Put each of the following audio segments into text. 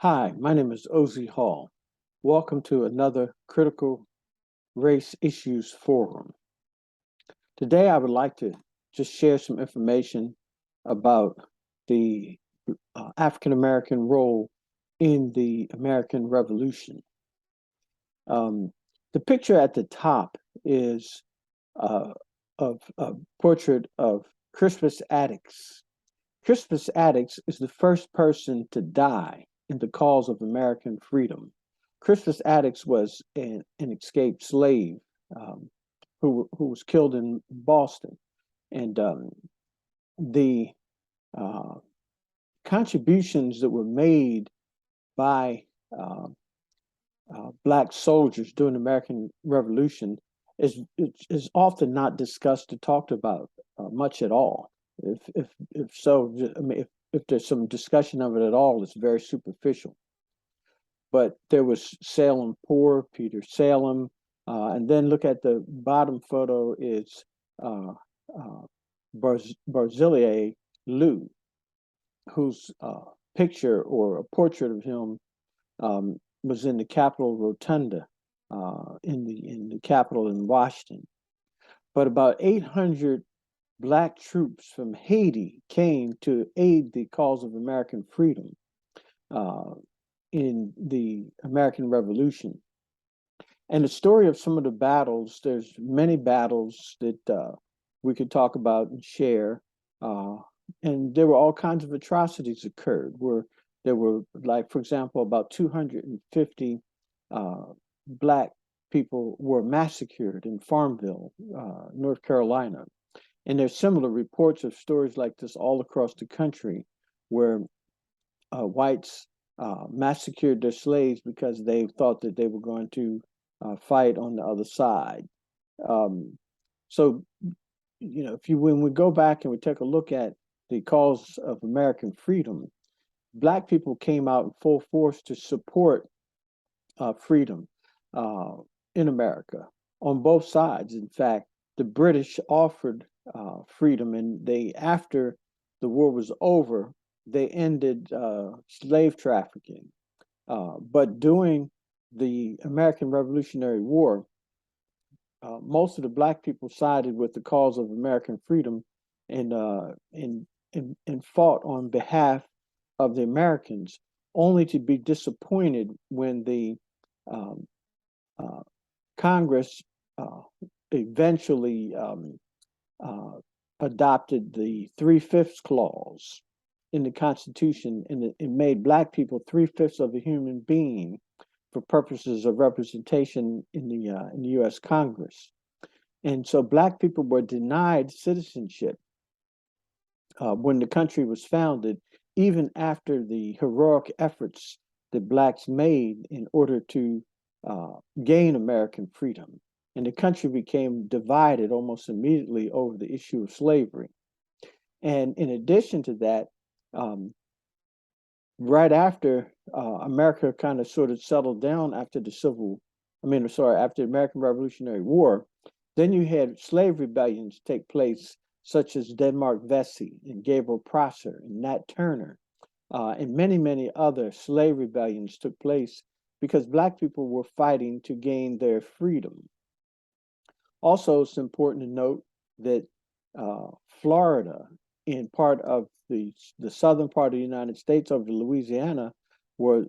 Hi, my name is Ozzie Hall. Welcome to another Critical Race Issues Forum. Today, I would like to just share some information about the African American role in the American Revolution. The picture at the top is uh, of a portrait of Crispus Attucks. Crispus Attucks is the first person to die in the cause of American freedom. Crispus Attucks was an escaped slave who was killed in Boston, and the uh, contributions that were made by uh, black soldiers during the American Revolution is often not discussed or talked about much at all. If so, I mean, if there's some discussion of it at all, it's very superficial. But there was Salem Poor, Peter Salem, and then look at the bottom photo is uh, uh, Barzillai Lou, whose picture or a portrait of him was in the Capitol Rotunda in the Capitol in Washington. But about 800 black troops from Haiti came to aid the cause of American freedom uh, in the American Revolution. And the story of some of the battles, there's many battles that we could talk about and share. Uh, and there were all kinds of atrocities occurred where there were, like, for example, about 250 uh, black people were massacred in Farmville, North Carolina. And there's similar reports of stories like this all across the country where whites massacred their slaves because they thought that they were going to fight on the other side. Um, so, if you when we go back and we take a look at the cause of American freedom, black people came out in full force to support freedom uh, in America on both sides. In fact, the British offered freedom, and they, after the war was over, they ended slave trafficking. But during the American Revolutionary War, most of the black people sided with the cause of American freedom and and fought on behalf of the Americans, only to be disappointed when the um, uh, Congress uh, eventually uh, adopted the three-fifths clause in the Constitution, and it made black people three-fifths of a human being for purposes of representation in the U.S. Congress. And so black people were denied citizenship when the country was founded, even after the heroic efforts that blacks made in order to uh, gain American freedom. And the country became divided almost immediately over the issue of slavery. And in addition to that, um, right after America kind of sort of settled down after after the American Revolutionary War, then you had slave rebellions take place, such as Denmark Vesey and Gabriel Prosser and Nat Turner, and many, many other slave rebellions took place because black people were fighting to gain their freedom. Also, it's important to note that Florida, in part of the southern part of the United States over Louisiana, were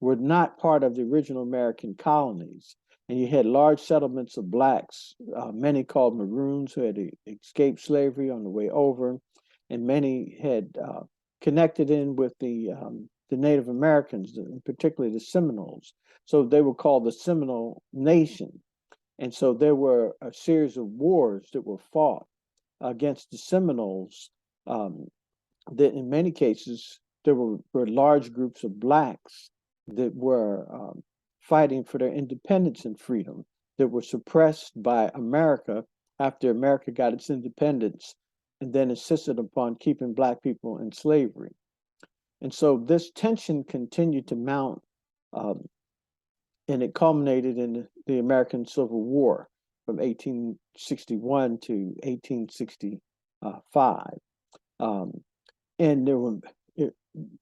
not part of the original American colonies, and you had large settlements of blacks, many called Maroons, who had escaped slavery on the way over, and many had connected in with the Native Americans, particularly the Seminoles. So they were called the Seminole Nation. And so there were a series of wars that were fought against the Seminoles. That in many cases there were large groups of blacks that were fighting for their independence and freedom that were suppressed by America after America got its independence and then insisted upon keeping black people in slavery. And so this tension continued to mount, um, and it culminated in the American Civil War from 1861 to 1865. Um, and there were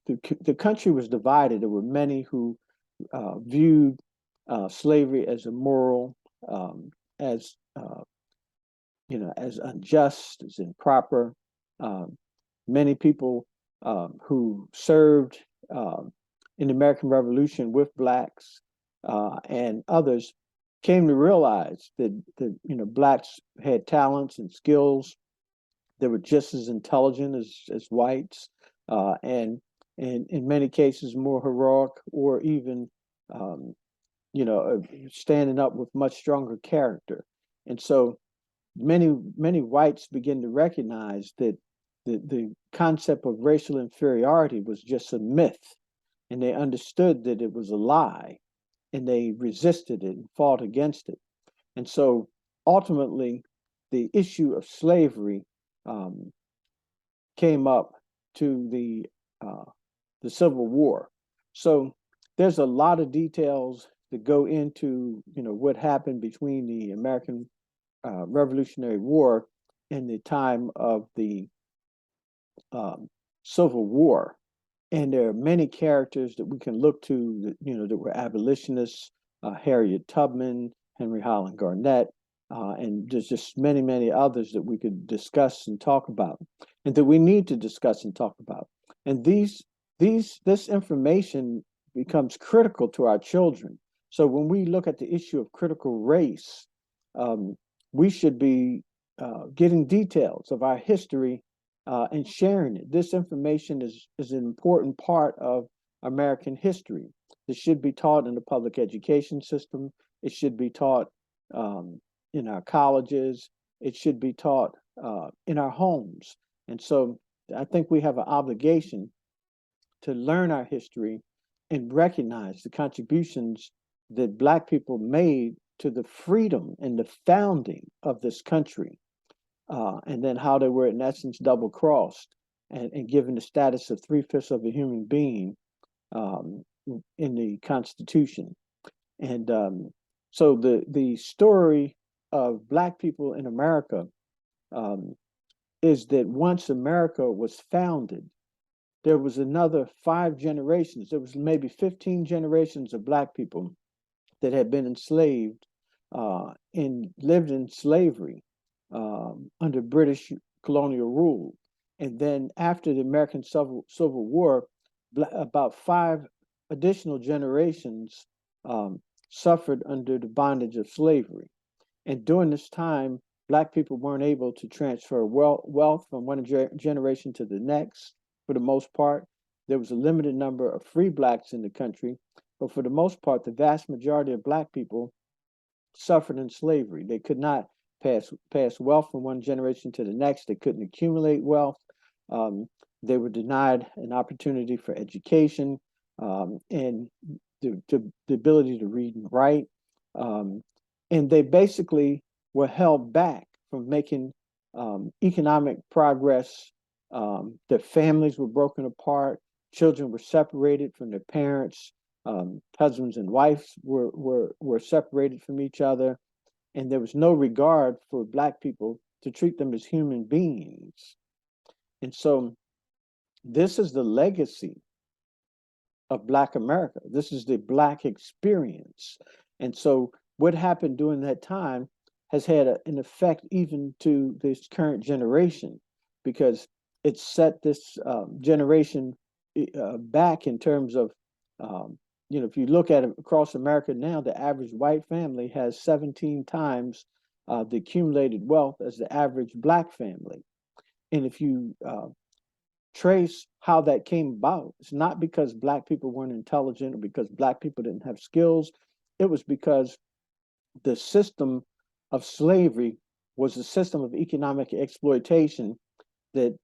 the country was divided. There were many who viewed slavery as immoral, as as unjust, as improper. Um, Many people who served in the American Revolution with blacks and others came to realize that blacks had talents and skills. They were just as intelligent as whites, and in many cases more heroic, or even um, standing up with much stronger character. And so many whites begin to recognize that the concept of racial inferiority was just a myth, and they understood that it was a lie, and they resisted it and fought against it. And so ultimately, the issue of slavery um, came up to the Civil War. So there's a lot of details that go into what happened between the American Revolutionary War and the time of the um, Civil War. And there are many characters that we can look to that were abolitionists: Harriet Tubman, Henry Highland Garnet, and there's just many others that we could discuss and talk about, and that we need to discuss and talk about. And this information becomes critical to our children. So when we look at the issue of critical race, um, we should be getting details of our history and sharing it. This information is an important part of American history. It should be taught in the public education system. It should be taught in our colleges. It should be taught in our homes. And so I think we have an obligation to learn our history and recognize the contributions that Black people made to the freedom and the founding of this country, and then how they were, in essence, double crossed and given the status of three-fifths of a human being um, in the Constitution. And so the story of Black people in America um, is that once America was founded, there was another 5 generations. There was maybe 15 generations of Black people that had been enslaved and lived in slavery under British colonial rule. And then after the American Civil War, about 5 additional generations suffered under the bondage of slavery. And during this time, Black people weren't able to transfer wealth from one generation to the next. For the most part, there was a limited number of free Blacks in the country, but for the most part, the vast majority of Black people suffered in slavery. They could not pass wealth from one generation to the next. They couldn't accumulate wealth. They were denied an opportunity for education and the ability to read and write. And they basically were held back from making economic progress. Their families were broken apart. Children were separated from their parents. Husbands and wives were separated from each other, and there was no regard for Black people to treat them as human beings. And so this is the legacy of Black America. This is the Black experience. And so what happened during that time has had an effect even to this current generation, because it set this generation back in terms of if you look at it across America now, the average white family has 17 times the accumulated wealth as the average Black family. And if you trace how that came about, it's not because Black people weren't intelligent or because Black people didn't have skills. It was because the system of slavery was a system of economic exploitation that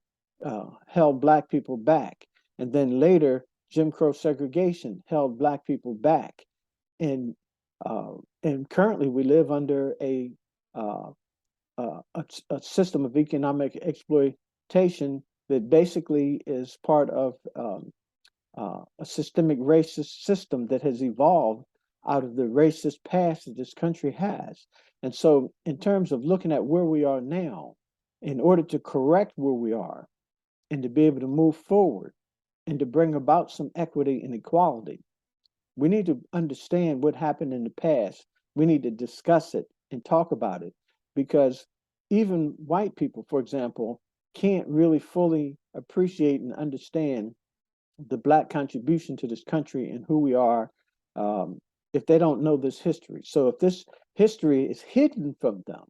held Black people back. And then later, Jim Crow segregation held Black people back, and currently we live under a system of economic exploitation that basically is part of a systemic racist system that has evolved out of the racist past that this country has. And so, in terms of looking at where we are now, in order to correct where we are and to be able to move forward, and to bring about some equity and equality. We need to understand what happened in the past. We need to discuss it and talk about it, because even white people, for example, can't really fully appreciate and understand the Black contribution to this country and who we are, um, if they don't know this history. So if this history is hidden from them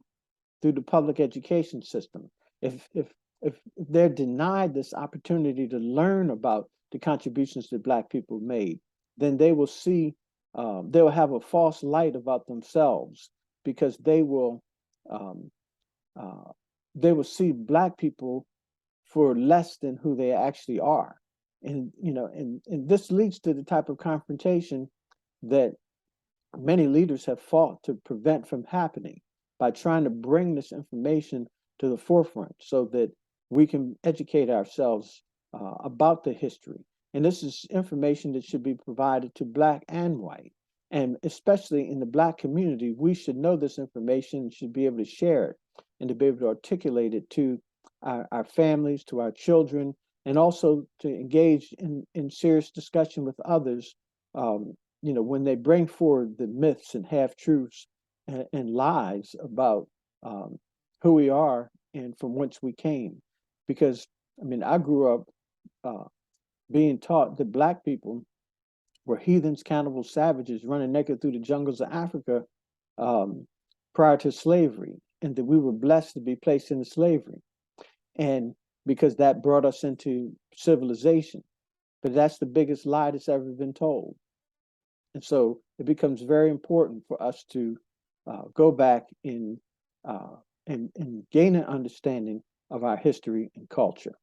through the public education system, if they're denied this opportunity to learn about the contributions that Black people made, then they will see, they will have a false light about themselves, because um, they will see Black people for less than who they actually are. And and this leads to the type of confrontation that many leaders have fought to prevent from happening, by trying to bring this information to the forefront so that we can educate ourselves about the history. And this is information that should be provided to Black and white. And especially in the Black community, we should know this information and should be able to share it and to be able to articulate it to our families, to our children, and also to engage in serious discussion with others, when they bring forward the myths and half truths and lies about who we are and from whence we came. Because I grew up being taught that Black people were heathens, cannibals, savages running naked through the jungles of Africa um, prior to slavery, and that we were blessed to be placed into slavery. And because that brought us into civilization. But that's the biggest lie that's ever been told. And so it becomes very important for us to go back uh, and gain an understanding of our history and culture.